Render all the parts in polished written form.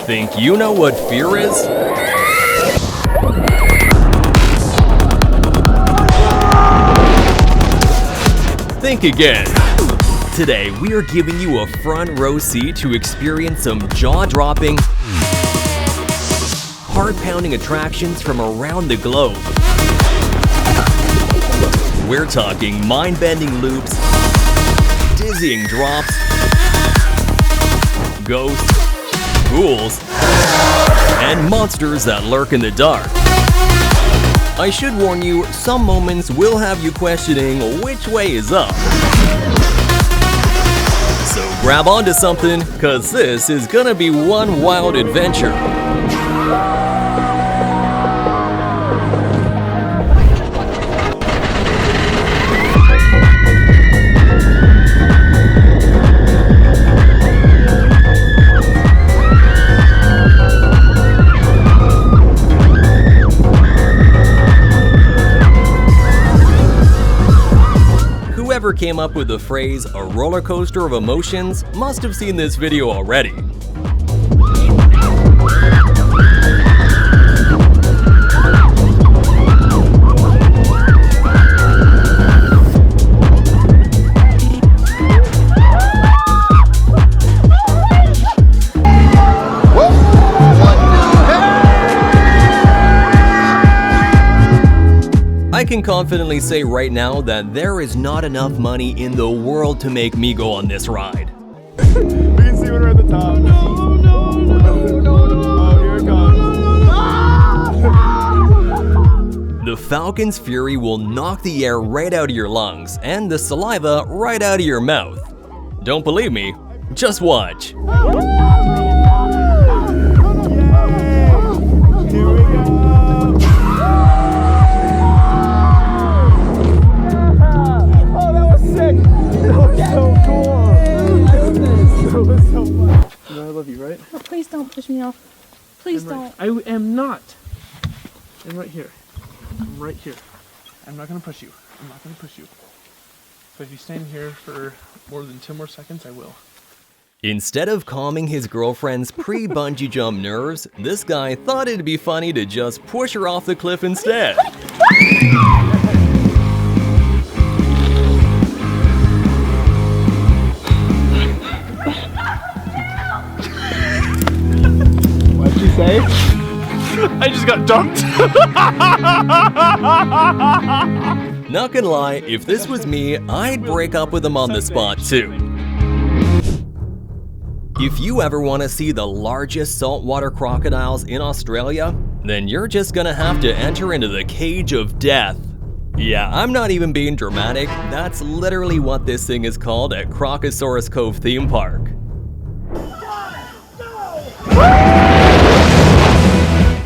Think you know what fear is? Think again. Today, we are giving you a front row seat to experience some jaw-dropping, heart-pounding attractions from around the globe. We're talking mind-bending loops, dizzying drops, ghosts, ghouls, and monsters that lurk in the dark. I should warn you, some moments will have you questioning which way is up. So grab onto something, cause this is gonna be one wild adventure. Whoever came up with the phrase "a roller coaster of emotions" must have seen this video already. I can confidently say right now that there is not enough money in the world to make me go on this ride. We can see when we're at the top. No. Oh, here it comes. The Falcon's Fury will knock the air right out of your lungs and the saliva right out of your mouth. Don't believe me? Just watch. Here we go. I love you, right? Oh, please don't push me off. Please don't. I am not. I'm right here. I'm right here. I'm not gonna push you. I'm not gonna push you. But if you stand here for more than 2 more seconds, I will. Instead of calming his girlfriend's pre-bungee jump nerves, this guy thought it'd be funny to just push her off the cliff instead. What'd she say? I just got dunked. Not gonna lie, if this was me, I'd break up with him on the spot too. If you ever want to see the largest saltwater crocodiles in Australia, then you're just gonna have to enter into the cage of death. Yeah, I'm not even being dramatic, that's literally what this thing is called at Crocosaurus Cove theme park.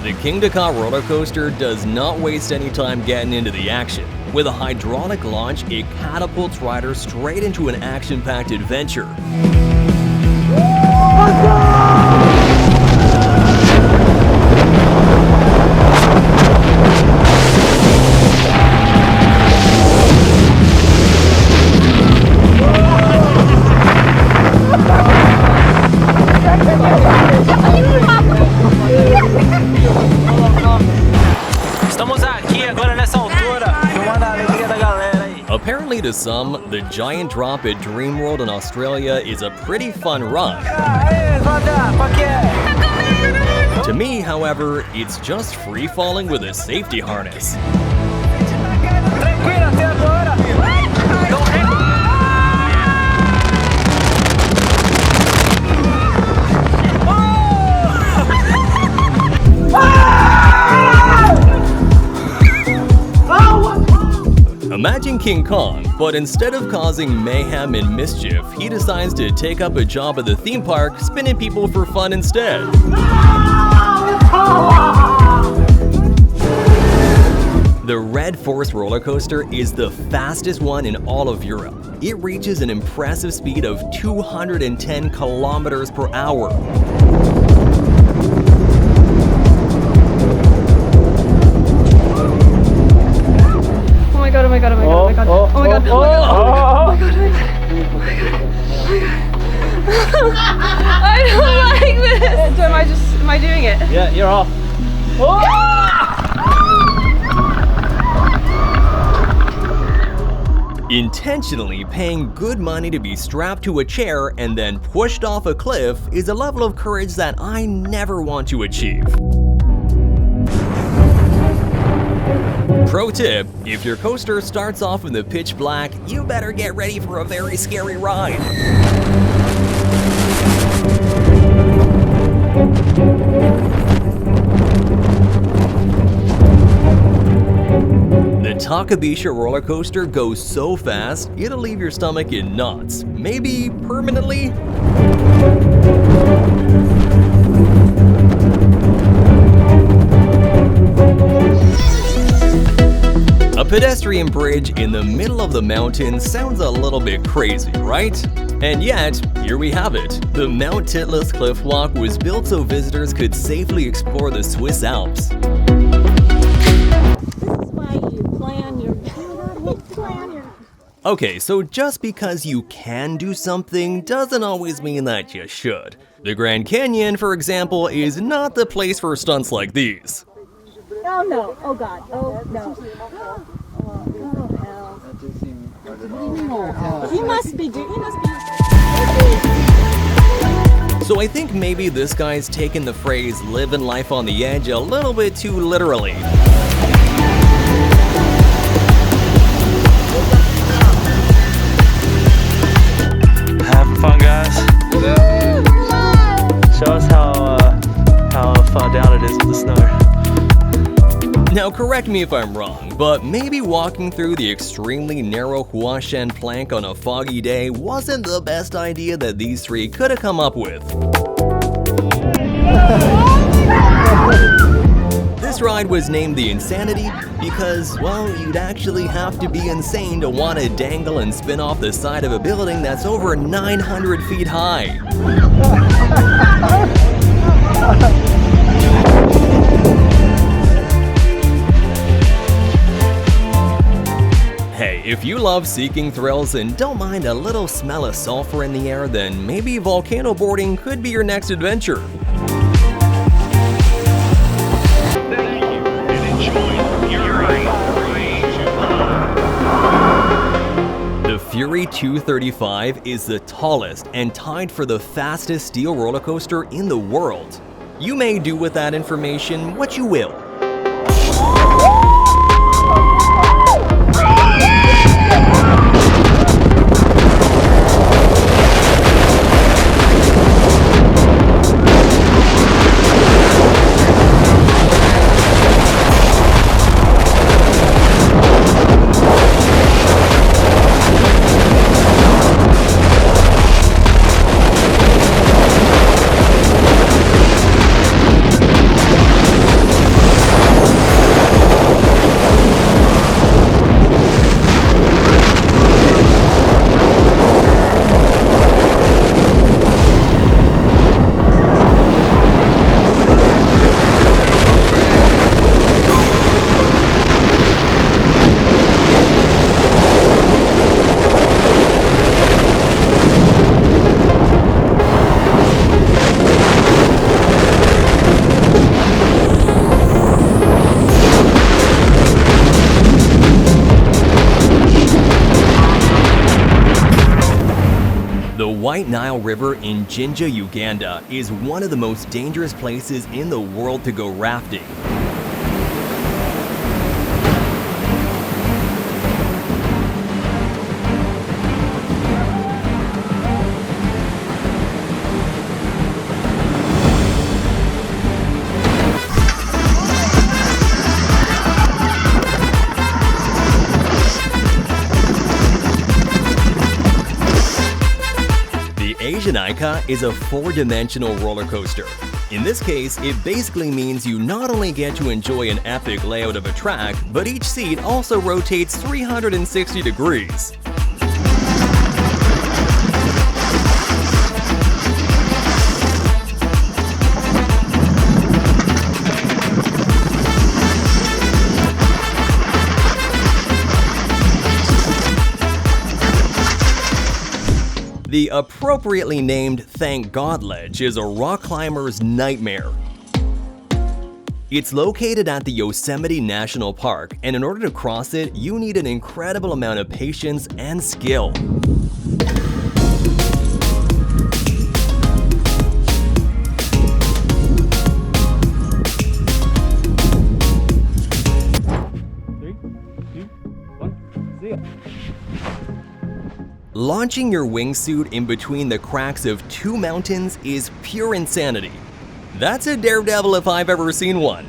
The King Dakar roller coaster does not waste any time getting into the action. With a hydraulic launch, it catapults riders straight into an action-packed adventure. Apparently to some, the giant drop at Dreamworld in Australia is a pretty fun ride. To me, however, it's just free-falling with a safety harness. Imagine King Kong, but instead of causing mayhem and mischief, he decides to take up a job at the theme park, spinning people for fun instead. The Red Force roller coaster is the fastest one in all of Europe. It reaches an impressive speed of 210 kilometers per hour. Oh my god, oh my god, oh my god, oh my god, oh my god, oh my god, oh my god, oh my god. I don't like this. Am I just doing it. Yeah, you're off. Intentionally paying good money to be strapped to a chair and then pushed off a cliff is a level of courage that I never want to achieve. Pro tip, if your coaster starts off in the pitch black, you better get ready for a very scary ride. The Takabisha roller coaster goes so fast, it'll leave your stomach in knots, maybe permanently. A pedestrian bridge in the middle of the mountain sounds a little bit crazy, right? And yet, here we have it. The Mount Titlis cliffwalk was built so visitors could safely explore the Swiss Alps. This is why you plan your Okay, so just because you can do something doesn't always mean that you should. The Grand Canyon, for example, is not the place for stunts like these. Oh no, oh god, oh no. He must be. So I think maybe this guy's taken the phrase living life on the edge a little bit too literally. Having fun, guys? Show us how far down it is with the snow. Now correct me if I'm wrong, but maybe walking through the extremely narrow Huashen plank on a foggy day wasn't the best idea that these three could have come up with. This ride was named the Insanity because, well, you'd actually have to be insane to want to dangle and spin off the side of a building that's over 900 feet high. Hey, if you love seeking thrills and don't mind a little smell of sulfur in the air, then maybe volcano boarding could be your next adventure. The Fury 235 is the tallest and tied for the fastest steel roller coaster in the world. You may do with that information what you will. The White Nile River in Jinja, Uganda is one of the most dangerous places in the world to go rafting. Asian Aika is a four-dimensional roller coaster. In this case, it basically means you not only get to enjoy an epic layout of a track, but each seat also rotates 360 degrees. The appropriately named Thank God Ledge is a rock climber's nightmare. It's located at the Yosemite National Park, and in order to cross it, you need an incredible amount of patience and skill. Launching your wingsuit in between the cracks of two mountains is pure insanity. That's a Daredevil if I've ever seen one.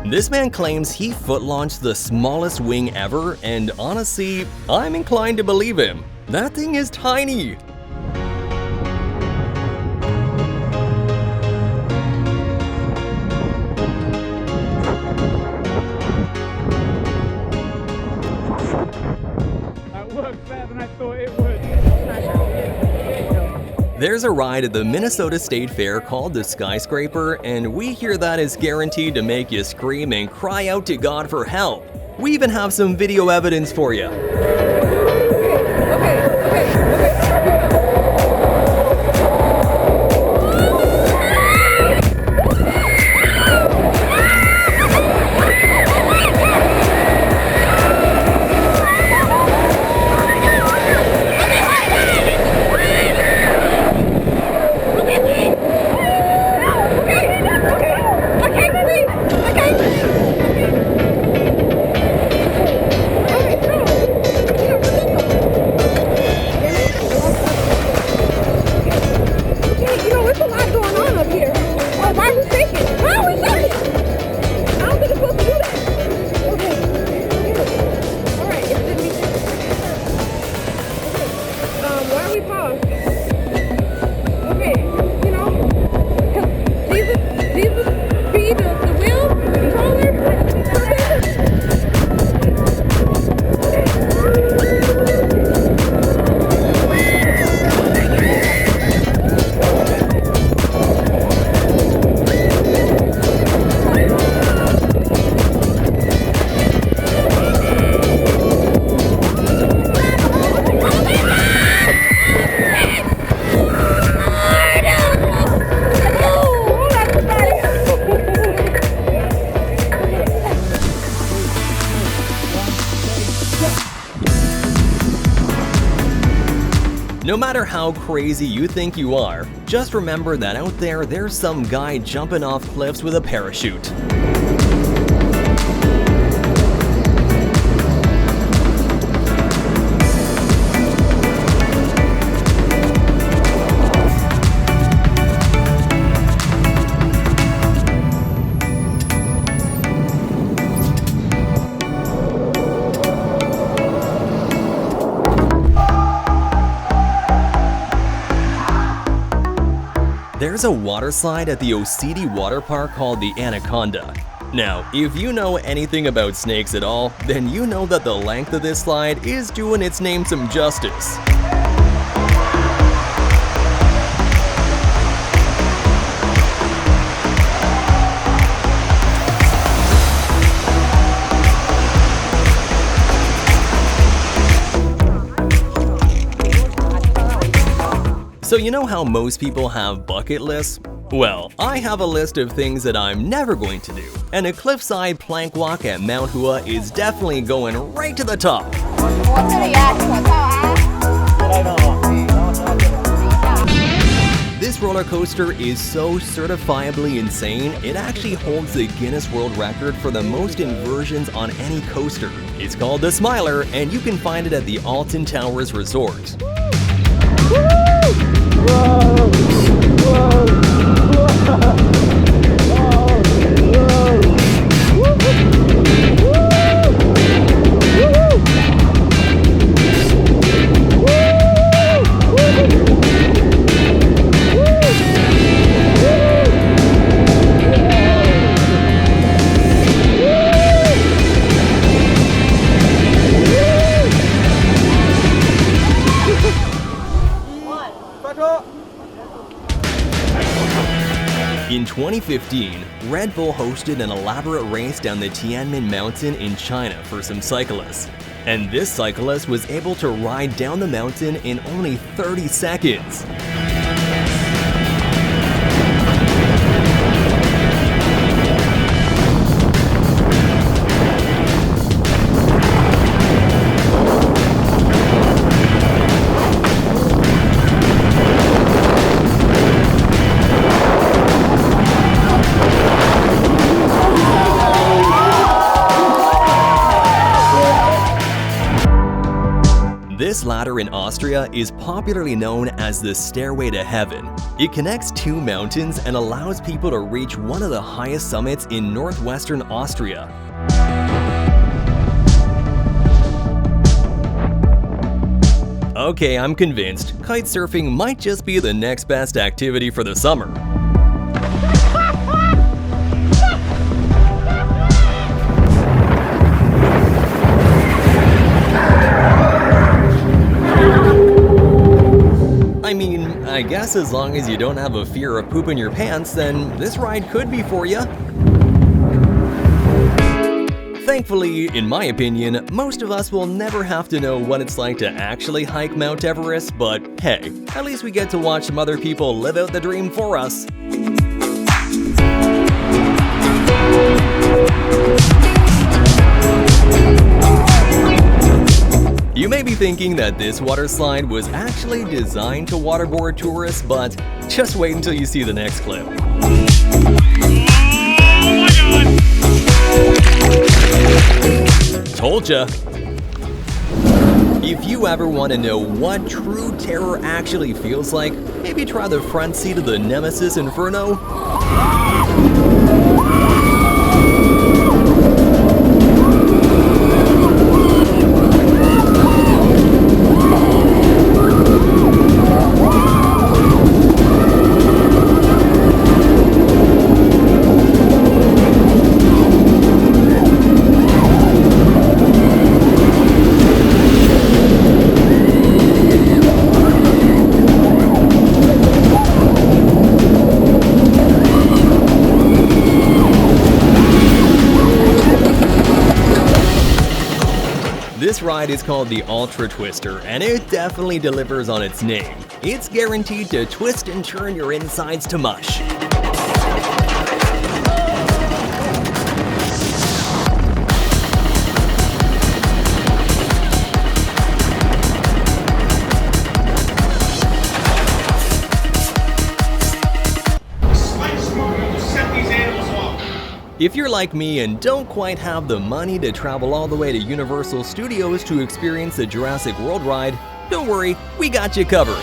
This man claims he foot-launched the smallest wing ever, and honestly, I'm inclined to believe him. That thing is tiny. That worked better than I thought it would. There's a ride at the Minnesota State Fair called the Skyscraper, and we hear that is guaranteed to make you scream and cry out to God for help. We even have some video evidence for you. No matter how crazy you think you are, just remember that out there's some guy jumping off cliffs with a parachute. There's a water slide at the Osidi Water Park called the Anaconda. Now, if you know anything about snakes at all, then you know that the length of this slide is doing its name some justice. So you know how most people have bucket lists? Well, I have a list of things that I'm never going to do, and a cliffside plank walk at Mount Hua is definitely going right to the top. This roller coaster is so certifiably insane, it actually holds the Guinness World Record for the most inversions on any coaster. It's called the Smiler, and you can find it at the Alton Towers Resort. 2015, Red Bull hosted an elaborate race down the Tiananmen Mountain in China for some cyclists. And this cyclist was able to ride down the mountain in only 30 seconds. This ladder in Austria is popularly known as the Stairway to Heaven. It connects two mountains and allows people to reach one of the highest summits in northwestern Austria. Okay, I'm convinced. Kite surfing might just be the next best activity for the summer. I guess as long as you don't have a fear of pooping your pants, then this ride could be for you. Thankfully, in my opinion, most of us will never have to know what it's like to actually hike Mount Everest, but hey, at least we get to watch some other people live out the dream for us. You may be thinking that this water slide was actually designed to waterboard tourists, but just wait until you see the next clip. Told ya! If you ever want to know what true terror actually feels like, maybe try the front seat of the Nemesis Inferno. This ride is called the Ultra Twister, and it definitely delivers on its name. It's guaranteed to twist and turn your insides to mush. If you're like me and don't quite have the money to travel all the way to Universal Studios to experience the Jurassic World ride, don't worry, we got you covered.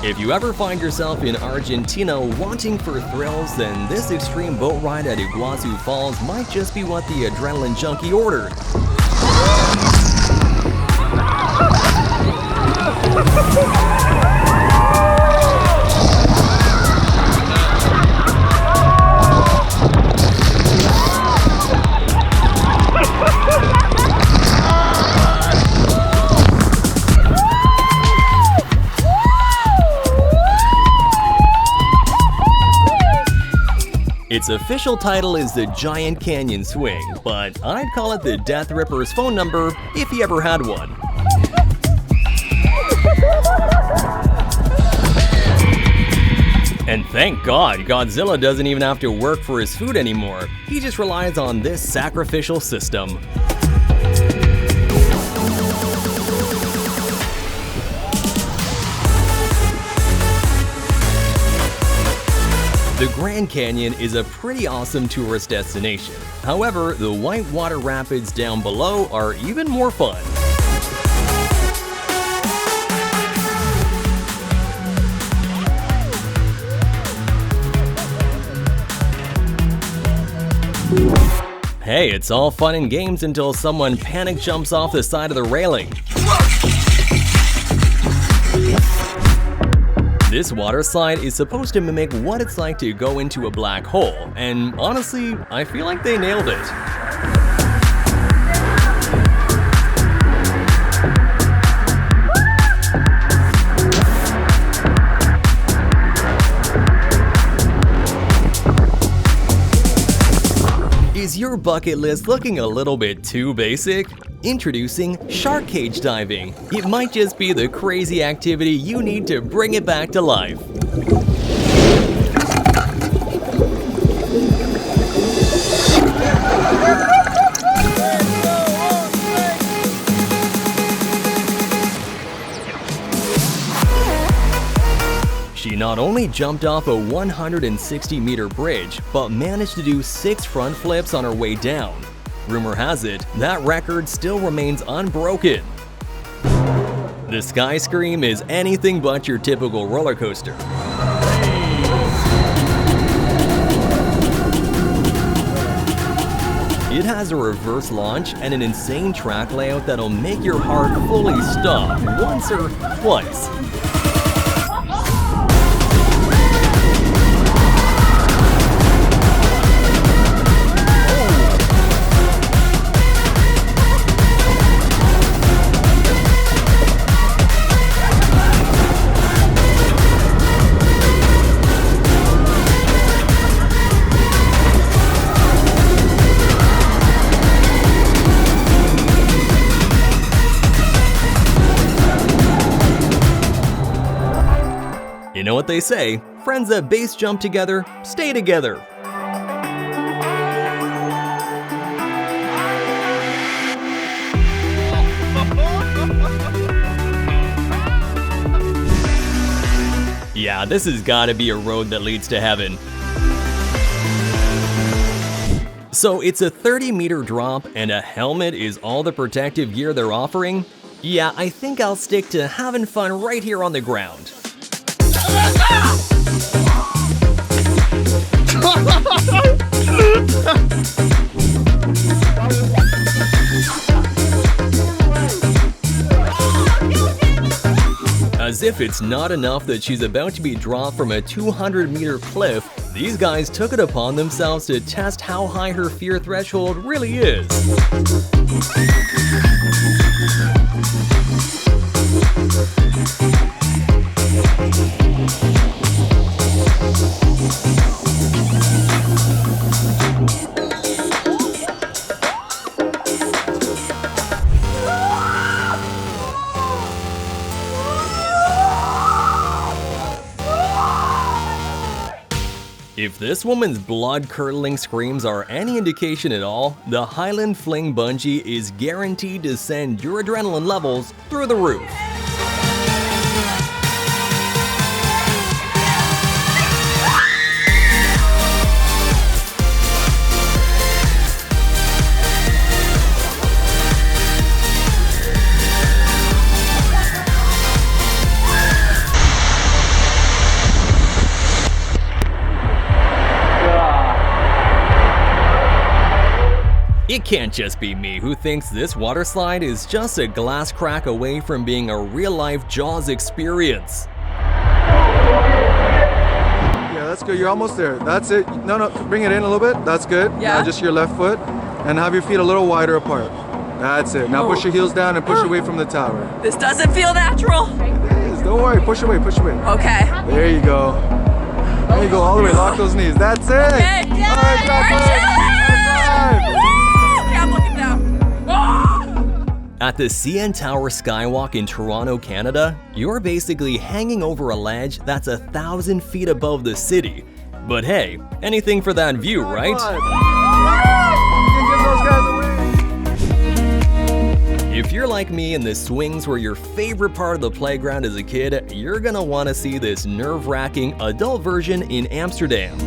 If you ever find yourself in Argentina wanting for thrills, then this extreme boat ride at Iguazu Falls might just be what the adrenaline junkie ordered. Its official title is the Giant Canyon Swing, but I'd call it the Death Ripper's phone number if he ever had one. And thank God, Godzilla doesn't even have to work for his food anymore. He just relies on this sacrificial system. The Grand Canyon is a pretty awesome tourist destination. However, the whitewater rapids down below are even more fun. Hey, it's all fun and games until someone panic jumps off the side of the railing. This water slide is supposed to mimic what it's like to go into a black hole, and honestly, I feel like they nailed it. Is your bucket list looking a little bit too basic? Introducing shark cage diving. It might just be the crazy activity you need to bring it back to life. She not only jumped off a 160-meter bridge, but managed to do 6 front flips on her way down. Rumor has it, that record still remains unbroken. The Sky Scream is anything but your typical roller coaster. It has a reverse launch and an insane track layout that'll make your heart fully stop once or twice. You know what they say, friends that base jump together, stay together. Yeah, this has gotta be a road that leads to heaven. So it's a 30-meter drop and a helmet is all the protective gear they're offering? Yeah, I think I'll stick to having fun right here on the ground. As if it's not enough that she's about to be dropped from a 200-meter cliff, these guys took it upon themselves to test how high her fear threshold really is. If this woman's blood-curdling screams are any indication at all, the Highland Fling Bungee is guaranteed to send your adrenaline levels through the roof. It can't just be me who thinks this water slide is just a glass crack away from being a real-life Jaws experience. Yeah, that's good. You're almost there. That's it. No, bring it in a little bit. That's good. Yeah. Just your left foot. And have your feet a little wider apart. That's it. Now push your heels down and push away from the tower. This doesn't feel natural. Don't worry. Push away. Push away. Okay. There you go. There you go. All the way. Lock those knees. That's it. Okay. All right, drop it. At the CN Tower Skywalk in Toronto, Canada, you're basically hanging over a ledge that's 1,000 feet above the city. But hey, anything for that view, right? If you're like me and the swings were your favorite part of the playground as a kid, you're gonna want to see this nerve-wracking adult version in Amsterdam.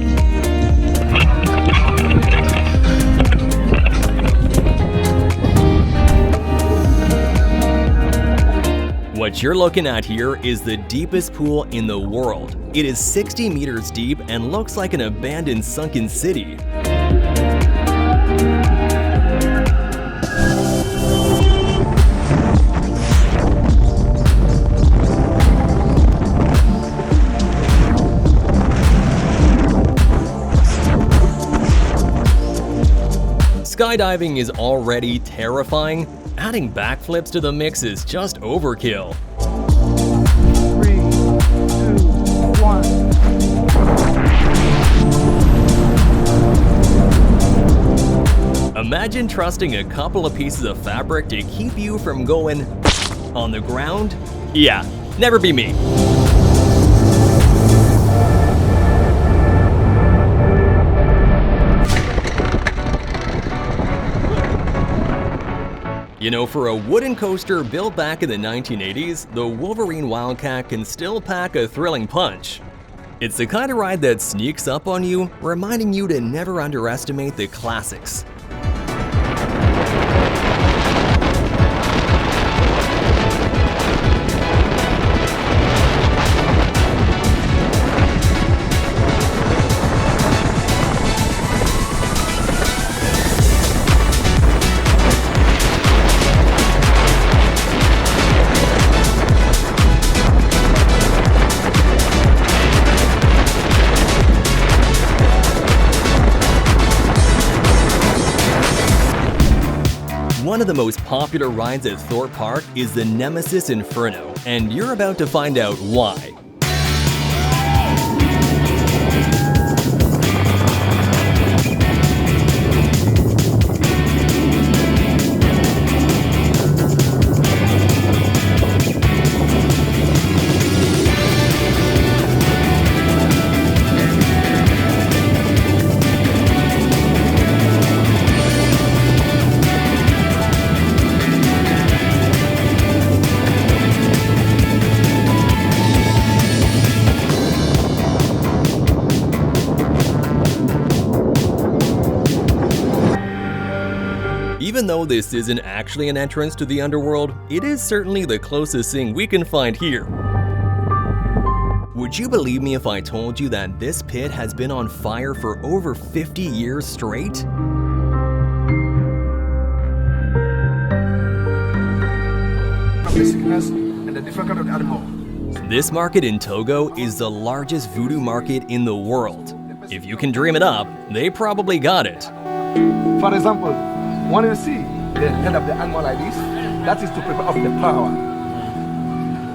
What you're looking at here is the deepest pool in the world. It is 60 meters deep and looks like an abandoned sunken city. Skydiving is already terrifying. Adding backflips to the mix is just overkill. 3, 2, 1. Imagine trusting a couple of pieces of fabric to keep you from going on the ground? Yeah, never be me. You know, for a wooden coaster built back in the 1980s, the Wolverine Wildcat can still pack a thrilling punch. It's the kind of ride that sneaks up on you, reminding you to never underestimate the classics. One of the most popular rides at Thorpe Park is the Nemesis Inferno, and you're about to find out why. Even though this isn't actually an entrance to the underworld, it is certainly the closest thing we can find here. Would you believe me if I told you that this pit has been on fire for over 50 years straight? This market in Togo is the largest voodoo market in the world. If you can dream it up, they probably got it. For example, when you see the head of the animal like this, that is to prepare of the power.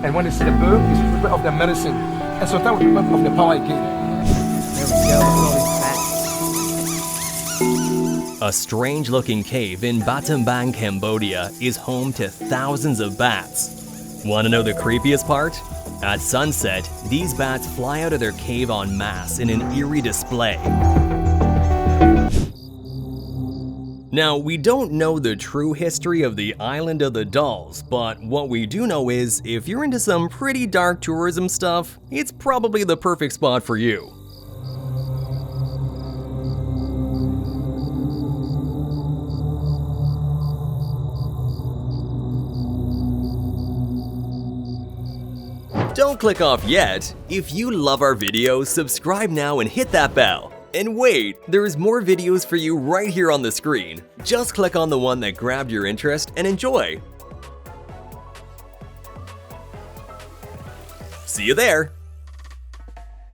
And when you see the bird, it's to prepare of the medicine. And sometimes we prepare of the power again. A strange-looking cave in Battambang, Cambodia is home to thousands of bats. Want to know the creepiest part? At sunset, these bats fly out of their cave en masse in an eerie display. Now, we don't know the true history of the Island of the Dolls, but what we do know is, if you're into some pretty dark tourism stuff, it's probably the perfect spot for you. Don't click off yet. If you love our videos, subscribe now and hit that bell. And wait, there's more videos for you right here on the screen. Just click on the one that grabbed your interest and enjoy. See you there!